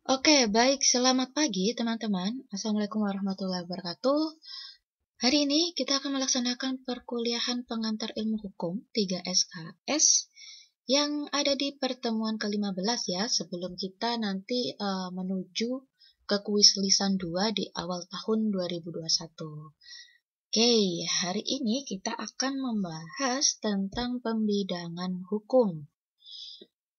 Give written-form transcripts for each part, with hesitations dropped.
Oke, baik. Selamat pagi, teman-teman. Assalamualaikum warahmatullahi wabarakatuh. Hari ini kita akan melaksanakan perkuliahan pengantar ilmu hukum 3 SKS yang ada di pertemuan ke-15 ya, sebelum kita nanti menuju ke kuis lisan 2 di awal tahun 2021. Oke, hari ini kita akan membahas tentang pembidangan hukum.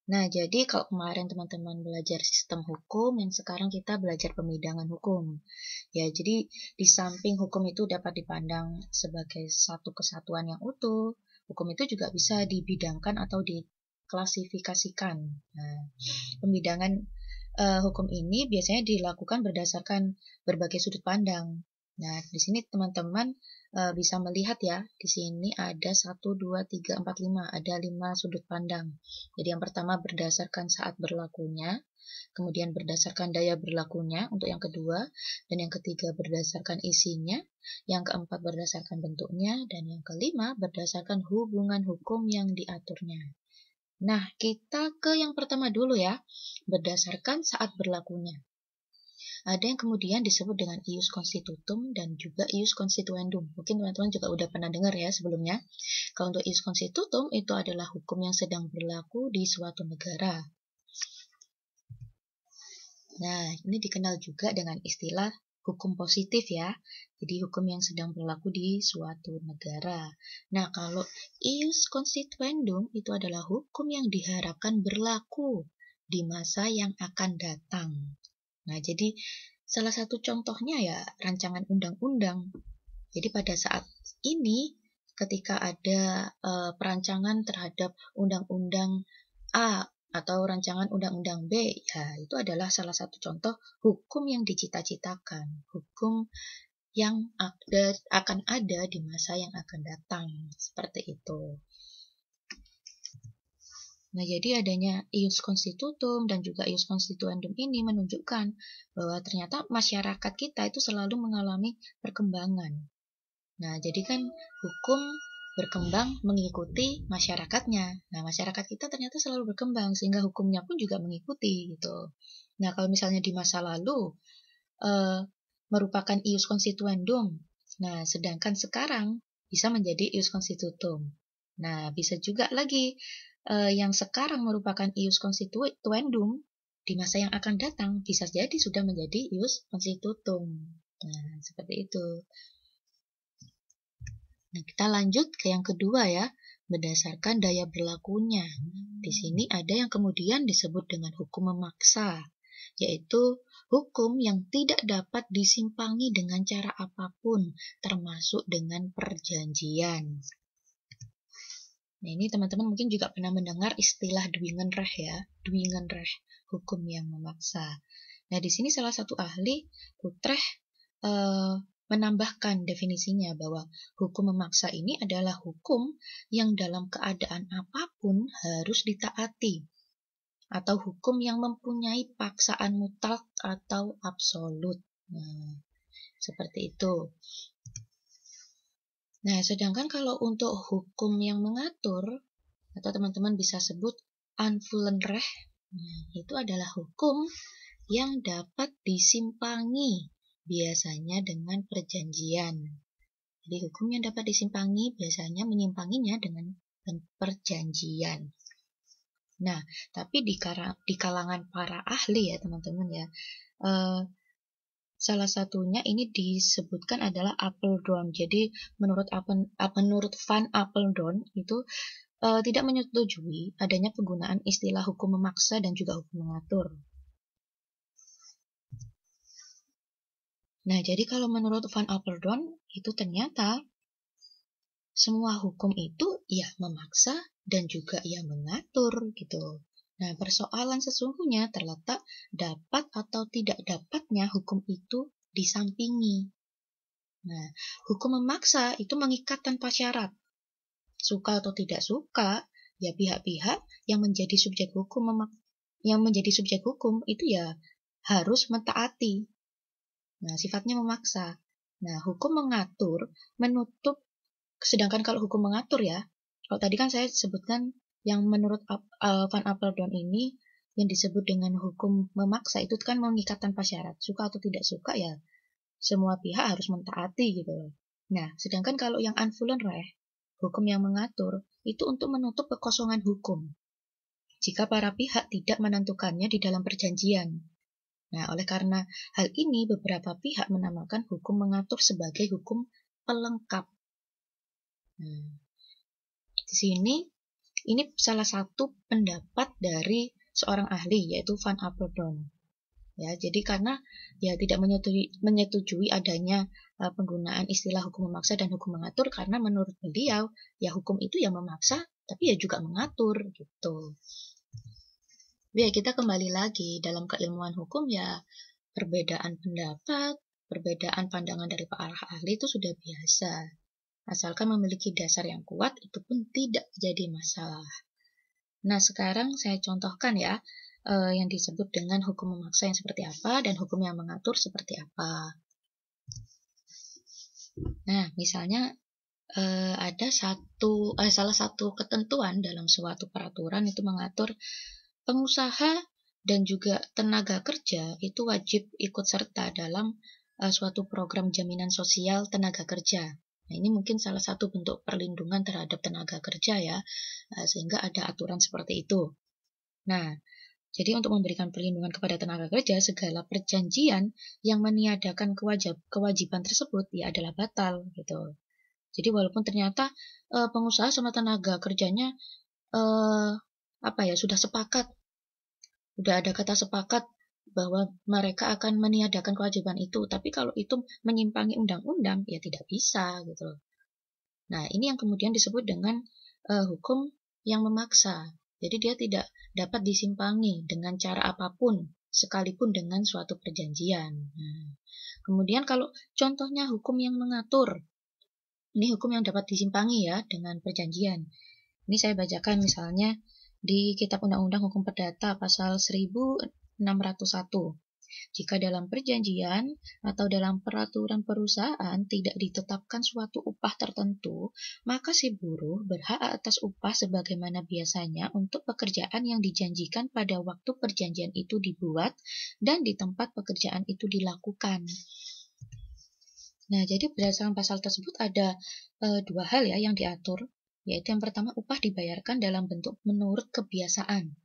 Nah, jadi kalau kemarin teman-teman belajar sistem hukum, yang sekarang kita belajar pembidangan hukum. Ya, jadi di samping hukum itu dapat dipandang sebagai satu kesatuan yang utuh, hukum itu juga bisa dibidangkan atau diklasifikasikan. Nah, pembidangan hukum ini biasanya dilakukan berdasarkan berbagai sudut pandang. Nah, di sini teman-teman bisa melihat ya, di sini ada 1, 2, 3, 4, 5, ada 5 sudut pandang. Jadi yang pertama berdasarkan saat berlakunya, kemudian berdasarkan daya berlakunya untuk yang kedua, dan yang ketiga berdasarkan isinya, yang keempat berdasarkan bentuknya, dan yang kelima berdasarkan hubungan hukum yang diaturnya. Nah, kita ke yang pertama dulu ya, berdasarkan saat berlakunya. Ada yang kemudian disebut dengan ius constitutum dan juga ius constituendum. Mungkin teman-teman juga udah pernah dengar ya sebelumnya. Kalau untuk ius constitutum itu adalah hukum yang sedang berlaku di suatu negara. Nah, ini dikenal juga dengan istilah hukum positif ya. Jadi hukum yang sedang berlaku di suatu negara. Nah, kalau ius constituendum itu adalah hukum yang diharapkan berlaku di masa yang akan datang. Nah, jadi salah satu contohnya ya rancangan undang-undang. Jadi pada saat ini ketika ada perancangan terhadap undang-undang A atau rancangan undang-undang B, ya itu adalah salah satu contoh hukum yang dicita-citakan, hukum yang akan ada di masa yang akan datang, seperti itu. Nah, jadi adanya ius constitutum dan juga ius constituendum ini menunjukkan bahwa ternyata masyarakat kita itu selalu mengalami perkembangan. Nah, jadi kan hukum berkembang mengikuti masyarakatnya. Nah, masyarakat kita ternyata selalu berkembang sehingga hukumnya pun juga mengikuti gitu. Nah, kalau misalnya di masa lalu merupakan ius constituendum. Nah, sedangkan sekarang bisa menjadi ius constitutum. Nah, bisa juga lagi yang sekarang merupakan ius constituendum di masa yang akan datang bisa jadi sudah menjadi ius constitutum. Nah, seperti itu. Nah, kita lanjut ke yang kedua ya, berdasarkan daya berlakunya. Di sini ada yang kemudian disebut dengan hukum memaksa, yaitu hukum yang tidak dapat disimpangi dengan cara apapun, termasuk dengan perjanjian. Nah, ini teman-teman mungkin juga pernah mendengar istilah Dwingenrecht ya, Dwingenrecht, hukum yang memaksa. Nah, di sini salah satu ahli, Utrecht, menambahkan definisinya bahwa hukum memaksa ini adalah hukum yang dalam keadaan apapun harus ditaati, atau hukum yang mempunyai paksaan mutlak atau absolut. Nah, seperti itu. Nah, sedangkan kalau untuk hukum yang mengatur, atau teman-teman bisa sebut Anvulenrecht, nah, itu adalah hukum yang dapat disimpangi, biasanya dengan perjanjian. Jadi hukum yang dapat disimpangi biasanya menyimpanginya dengan perjanjian. Nah, tapi di kalangan para ahli ya teman-teman ya, salah satunya ini disebutkan adalah Apeldoorn. Jadi menurut Van Apeldoorn itu tidak menyetujui adanya penggunaan istilah hukum memaksa dan juga hukum mengatur. Nah, jadi kalau menurut Van Apeldoorn itu ternyata semua hukum itu ya memaksa dan juga ya mengatur gitu. Nah, persoalan sesungguhnya terletak dapat atau tidak dapatnya hukum itu disampingi. Nah, hukum memaksa itu mengikat tanpa syarat. Suka atau tidak suka, ya pihak-pihak yang menjadi subjek hukum itu ya harus mentaati. Nah, sifatnya memaksa. Nah, hukum mengatur menutup, sedangkan kalau hukum mengatur ya, kalau tadi kan saya sebutkan yang menurut Van Apeldoorn ini yang disebut dengan hukum memaksa itu kan mengikat tanpa syarat. Suka atau tidak suka ya semua pihak harus mentaati gitu loh. Nah, sedangkan kalau yang Unvollenrecht, hukum yang mengatur, itu untuk menutup kekosongan hukum jika para pihak tidak menentukannya di dalam perjanjian. Nah, oleh karena hal ini, beberapa pihak menamakan hukum mengatur sebagai hukum pelengkap. Nah, di sini, ini salah satu pendapat dari seorang ahli, yaitu Van Apeldoorn. Ya, jadi karena ya tidak menyetujui adanya penggunaan istilah hukum memaksa dan hukum mengatur, karena menurut beliau, ya hukum itu ya memaksa, tapi ya juga mengatur, gitu. Ya, kita kembali lagi dalam keilmuan hukum ya perbedaan pendapat, perbedaan pandangan dari para ahli itu sudah biasa. Asalkan memiliki dasar yang kuat, itu pun tidak jadi masalah. Nah, sekarang saya contohkan ya yang disebut dengan hukum memaksa yang seperti apa dan hukum yang mengatur seperti apa. Nah, misalnya ada salah satu ketentuan dalam suatu peraturan itu mengatur pengusaha dan juga tenaga kerja itu wajib ikut serta dalam suatu program jaminan sosial tenaga kerja. Nah, ini mungkin salah satu bentuk perlindungan terhadap tenaga kerja ya, sehingga ada aturan seperti itu. Nah, jadi untuk memberikan perlindungan kepada tenaga kerja, segala perjanjian yang meniadakan kewajiban tersebut ya adalah batal gitu. Jadi walaupun ternyata pengusaha sama tenaga kerjanya sudah sepakat, udah ada kata sepakat bahwa mereka akan meniadakan kewajiban itu, tapi kalau itu menyimpangi undang-undang ya tidak bisa gitu. Nah, ini yang kemudian disebut dengan hukum yang memaksa. Jadi dia tidak dapat disimpangi dengan cara apapun, sekalipun dengan suatu perjanjian. Nah, kemudian kalau contohnya hukum yang mengatur, ini hukum yang dapat disimpangi ya dengan perjanjian. Ini saya bacakan misalnya di Kitab Undang-Undang Hukum Perdata pasal 1601. Jika dalam perjanjian atau dalam peraturan perusahaan tidak ditetapkan suatu upah tertentu, maka si buruh berhak atas upah sebagaimana biasanya untuk pekerjaan yang dijanjikan pada waktu perjanjian itu dibuat dan di tempat pekerjaan itu dilakukan. Nah, jadi berdasarkan pasal tersebut ada dua hal ya yang diatur, yaitu yang pertama upah dibayarkan dalam bentuk menurut kebiasaan.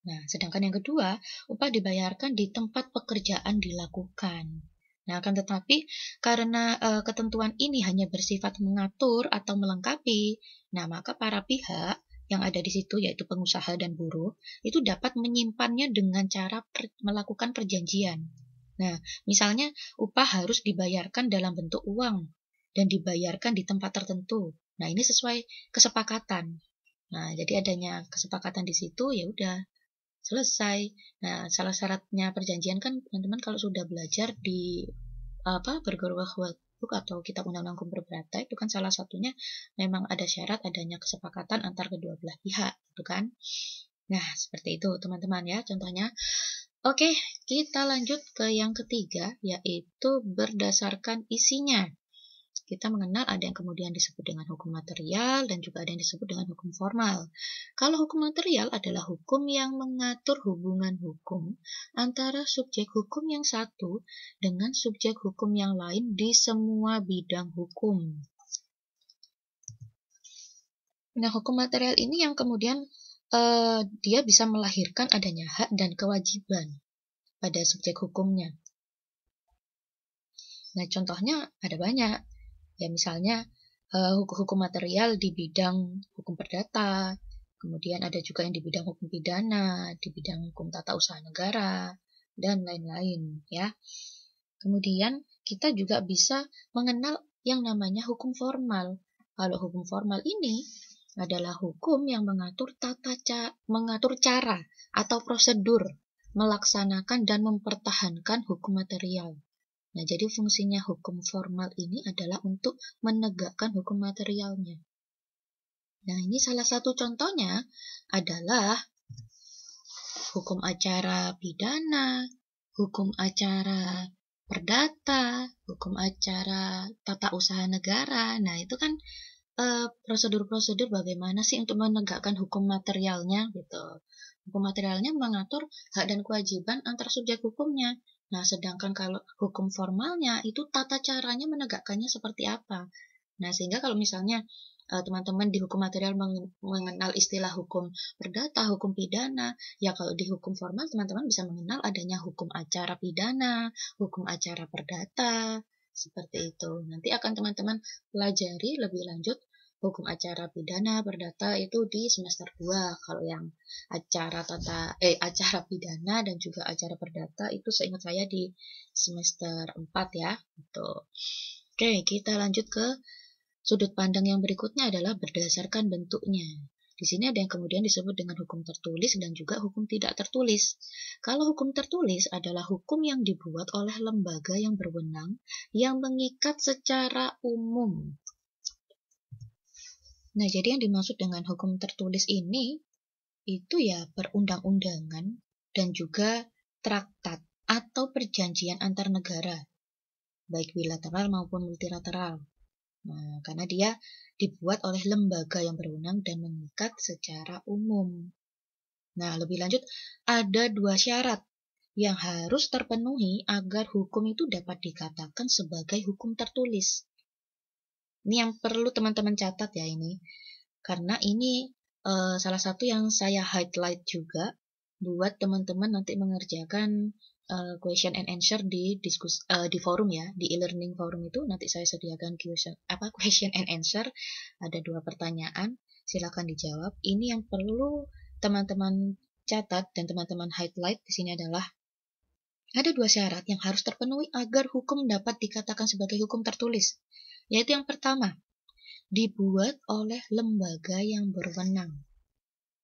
Nah, sedangkan yang kedua, upah dibayarkan di tempat pekerjaan dilakukan. Nah, akan tetapi karena ketentuan ini hanya bersifat mengatur atau melengkapi, nah maka para pihak yang ada di situ, yaitu pengusaha dan buruh, itu dapat menyimpannya dengan cara melakukan perjanjian. Nah, misalnya upah harus dibayarkan dalam bentuk uang dan dibayarkan di tempat tertentu. Nah, ini sesuai kesepakatan. Nah, jadi adanya kesepakatan di situ, ya udah selesai. Nah, salah syaratnya perjanjian kan teman-teman kalau sudah belajar di Burgerlich Workbook atau Kitab Undang-Undang Hukum Perdata itu kan salah satunya memang ada syarat adanya kesepakatan antar kedua belah pihak, gitu kan? Nah, seperti itu teman-teman ya contohnya. Oke, kita lanjut ke yang ketiga, yaitu berdasarkan isinya. Kita mengenal ada yang kemudian disebut dengan hukum material dan juga ada yang disebut dengan hukum formal. Kalau hukum material adalah hukum yang mengatur hubungan hukum antara subjek hukum yang satu dengan subjek hukum yang lain di semua bidang hukum. Nah, hukum material ini yang kemudian dia bisa melahirkan adanya hak dan kewajiban pada subjek hukumnya. Nah, contohnya ada banyak. Ya, misalnya hukum material di bidang hukum perdata, kemudian ada juga yang di bidang hukum pidana, di bidang hukum tata usaha negara, dan lain-lain ya. Kemudian kita juga bisa mengenal yang namanya hukum formal. Kalau hukum formal ini adalah hukum yang mengatur cara atau prosedur melaksanakan dan mempertahankan hukum material. Nah, jadi fungsinya hukum formal ini adalah untuk menegakkan hukum materialnya. Nah, ini salah satu contohnya adalah hukum acara pidana, hukum acara perdata, hukum acara tata usaha negara. Nah, itu kan prosedur-prosedur bagaimana sih untuk menegakkan hukum materialnya gitu. Hukum materialnya mengatur hak dan kewajiban antar subjek hukumnya. Nah, sedangkan kalau hukum formalnya itu tata caranya menegakkannya seperti apa. Nah, sehingga kalau misalnya teman-teman di hukum material mengenal istilah hukum perdata, hukum pidana, ya kalau di hukum formal teman-teman bisa mengenal adanya hukum acara pidana, hukum acara perdata, seperti itu. Nanti akan teman-teman pelajari lebih lanjut hukum acara pidana, perdata itu di semester 2. Kalau yang acara pidana dan juga acara perdata itu seingat saya di semester 4 ya. Gitu. Oke, kita lanjut ke sudut pandang yang berikutnya adalah berdasarkan bentuknya. Di sini ada yang kemudian disebut dengan hukum tertulis dan juga hukum tidak tertulis. Kalau hukum tertulis adalah hukum yang dibuat oleh lembaga yang berwenang yang mengikat secara umum. Nah, jadi yang dimaksud dengan hukum tertulis ini itu ya perundang-undangan dan juga traktat atau perjanjian antar negara, baik bilateral maupun multilateral. Nah, karena dia dibuat oleh lembaga yang berwenang dan mengikat secara umum. Nah, lebih lanjut, ada 2 syarat yang harus terpenuhi agar hukum itu dapat dikatakan sebagai hukum tertulis. Ini yang perlu teman-teman catat ya ini. Karena ini salah satu yang saya highlight juga buat teman-teman nanti mengerjakan question and answer di forum ya, di e-learning forum itu nanti saya sediakan question and answer, ada 2 pertanyaan, silakan dijawab. Ini yang perlu teman-teman catat dan teman-teman highlight di sini adalah ada 2 syarat yang harus terpenuhi agar hukum dapat dikatakan sebagai hukum tertulis. Yaitu yang pertama, dibuat oleh lembaga yang berwenang.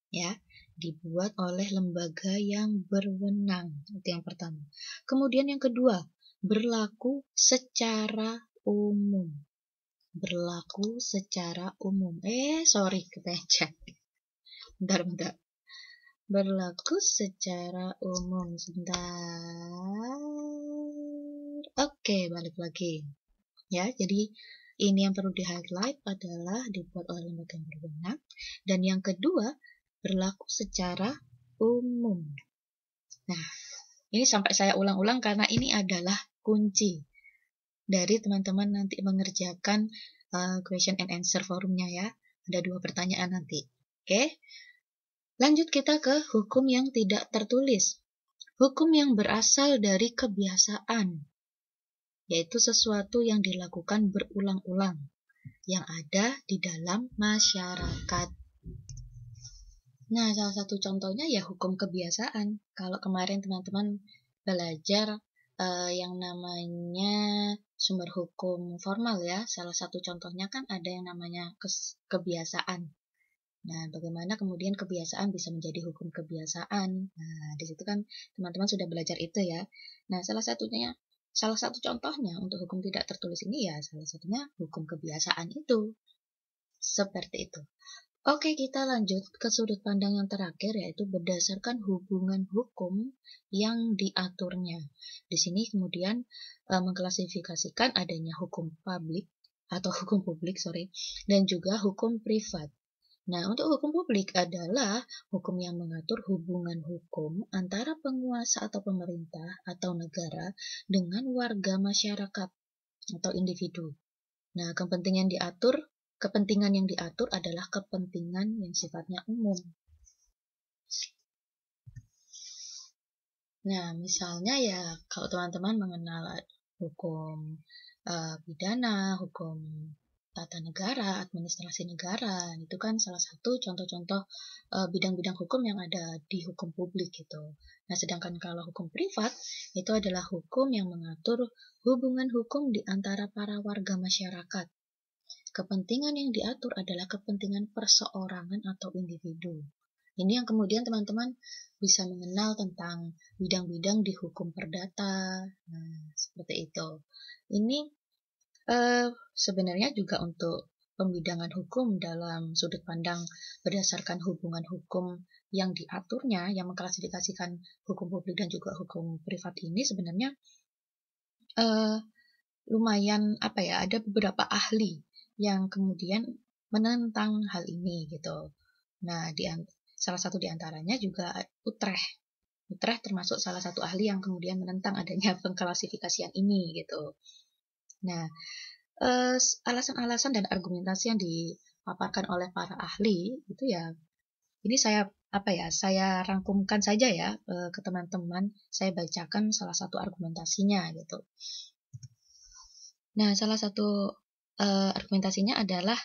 Ya, dibuat oleh lembaga yang berwenang. Itu yang pertama. Kemudian yang kedua, berlaku secara umum. Berlaku secara umum. Kepencet. Bentar. Berlaku secara umum. Sebentar. Oke, balik lagi. Ya, jadi ini yang perlu di-highlight adalah dibuat oleh lembaga yang berwenang. Dan yang kedua, berlaku secara umum. Nah, ini sampai saya ulang-ulang karena ini adalah kunci dari teman-teman nanti mengerjakan question and answer forumnya ya. Ada 2 pertanyaan nanti. Oke. Lanjut kita ke hukum yang tidak tertulis. Hukum yang berasal dari kebiasaan, yaitu sesuatu yang dilakukan berulang-ulang, yang ada di dalam masyarakat. Nah, salah satu contohnya ya hukum kebiasaan. Kalau kemarin teman-teman belajar yang namanya sumber hukum formal ya, salah satu contohnya kan ada yang namanya kebiasaan. Nah, bagaimana kemudian kebiasaan bisa menjadi hukum kebiasaan? Nah, di situ kan teman-teman sudah belajar itu ya. Nah, salah satu contohnya untuk hukum tidak tertulis ini ya salah satunya hukum kebiasaan itu. Seperti itu. Oke, kita lanjut ke sudut pandang yang terakhir, yaitu berdasarkan hubungan hukum yang diaturnya. Di sini kemudian mengklasifikasikan adanya hukum publik atau hukum publik, dan juga hukum privat. Nah, untuk hukum publik adalah hukum yang mengatur hubungan hukum antara penguasa atau pemerintah atau negara dengan warga masyarakat atau individu. Nah, kepentingan yang diatur adalah kepentingan yang sifatnya umum. Nah, misalnya ya kalau teman-teman mengenal hukum pidana, hukum tata negara, administrasi negara, itu kan salah satu contoh-contoh bidang-bidang hukum yang ada di hukum publik gitu. Nah, sedangkan kalau hukum privat itu adalah hukum yang mengatur hubungan hukum di antara para warga masyarakat. Kepentingan yang diatur adalah kepentingan perseorangan atau individu. Ini yang kemudian teman-teman bisa mengenal tentang bidang-bidang di hukum perdata. Nah, seperti itu. Ini sebenarnya juga untuk pembidangan hukum dalam sudut pandang berdasarkan hubungan hukum yang diaturnya, yang mengklasifikasikan hukum publik dan juga hukum privat ini sebenarnya lumayan ada beberapa ahli yang kemudian menentang hal ini gitu. Nah, salah satu di antaranya juga Utrecht. Utrecht termasuk salah satu ahli yang kemudian menentang adanya pengklasifikasian ini gitu. Nah, alasan-alasan dan argumentasi yang dipaparkan oleh para ahli itu ya, ini saya rangkumkan saja ya ke teman-teman. Saya bacakan salah satu argumentasinya gitu. Nah, salah satu argumentasinya adalah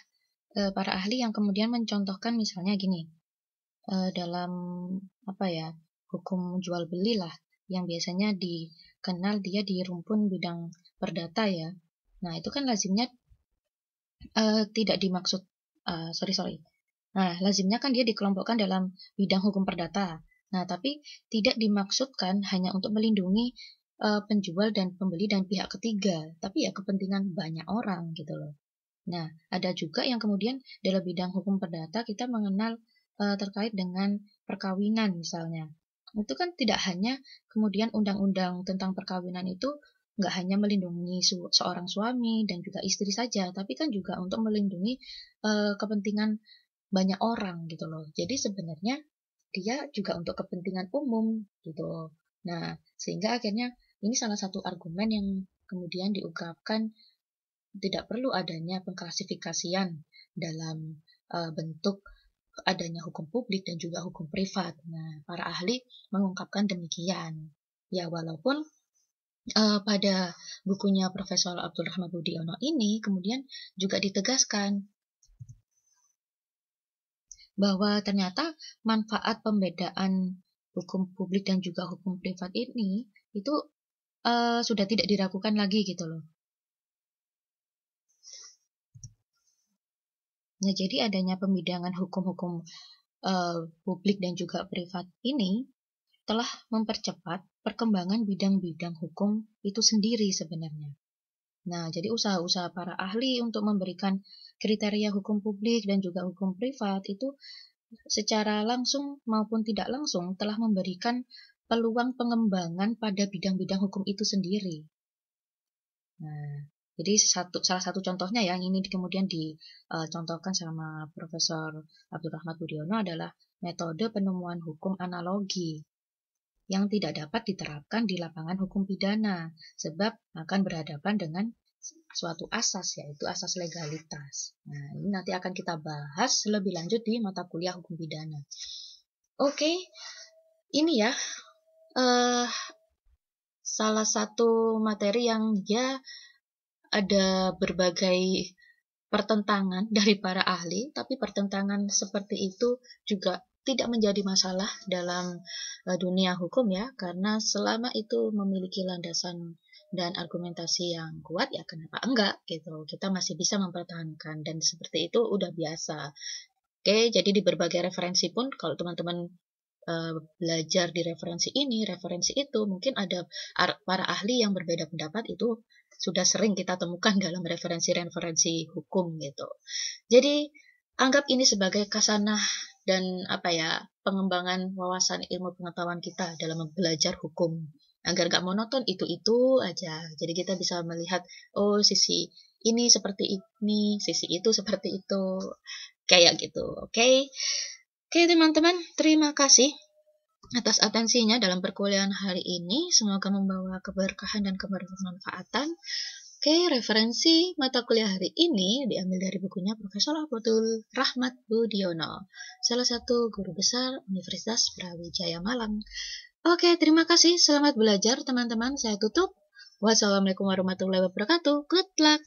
para ahli yang kemudian mencontohkan misalnya gini, dalam hukum jual beli lah, yang biasanya dikenal dia di rumpun bidang perdata ya. Nah, itu kan lazimnya tidak dimaksud, lazimnya kan dia dikelompokkan dalam bidang hukum perdata. Nah, tapi tidak dimaksudkan hanya untuk melindungi penjual dan pembeli dan pihak ketiga, tapi ya kepentingan banyak orang gitu loh. Nah, ada juga yang kemudian dalam bidang hukum perdata kita mengenal terkait dengan perkawinan misalnya. Itu kan tidak hanya kemudian undang-undang tentang perkawinan itu nggak hanya melindungi seorang suami dan juga istri saja, tapi kan juga untuk melindungi kepentingan banyak orang gitu loh. Jadi sebenarnya dia juga untuk kepentingan umum gitu. Nah, sehingga akhirnya ini salah satu argumen yang kemudian diungkapkan tidak perlu adanya pengklasifikasian dalam bentuk adanya hukum publik dan juga hukum privat. Nah, para ahli mengungkapkan demikian. Ya, walaupun pada bukunya Profesor Abdurrahman Budiono ini kemudian juga ditegaskan bahwa ternyata manfaat pembedaan hukum publik dan juga hukum privat ini itu sudah tidak diragukan lagi gitu loh. Nah, jadi adanya pembidangan hukum-hukum publik dan juga privat ini telah mempercepat perkembangan bidang-bidang hukum itu sendiri sebenarnya. Nah, jadi usaha-usaha para ahli untuk memberikan kriteria hukum publik dan juga hukum privat itu secara langsung maupun tidak langsung telah memberikan peluang pengembangan pada bidang-bidang hukum itu sendiri. Nah, jadi salah satu contohnya yang ini kemudian dicontohkan sama Profesor Abdurrahman Budiono adalah metode penemuan hukum analogi yang tidak dapat diterapkan di lapangan hukum pidana sebab akan berhadapan dengan suatu asas, yaitu asas legalitas. Nah, ini nanti akan kita bahas lebih lanjut di mata kuliah hukum pidana. Oke, ini ya salah satu materi yang dia ada berbagai pertentangan dari para ahli, tapi pertentangan seperti itu juga tidak menjadi masalah dalam dunia hukum ya, karena selama itu memiliki landasan dan argumentasi yang kuat ya kenapa enggak gitu, kita masih bisa mempertahankan dan seperti itu udah biasa. Oke, jadi di berbagai referensi pun kalau teman-teman belajar di referensi ini, referensi itu, mungkin ada para ahli yang berbeda pendapat itu sudah sering kita temukan dalam referensi-referensi hukum gitu. Jadi anggap ini sebagai kasanah dan pengembangan wawasan ilmu pengetahuan kita dalam belajar hukum agar gak monoton itu aja. Jadi kita bisa melihat sisi ini seperti ini, sisi itu seperti itu, kayak gitu. Oke, teman-teman, terima kasih atas atensinya dalam perkuliahan hari ini. Semoga membawa keberkahan dan kebermanfaatan. Oke, referensi mata kuliah hari ini diambil dari bukunya Profesor Abdurrahman Budiono, salah satu guru besar Universitas Brawijaya Malang. Oke, terima kasih. Selamat belajar teman-teman. Saya tutup. Wassalamualaikum warahmatullahi wabarakatuh. Good luck.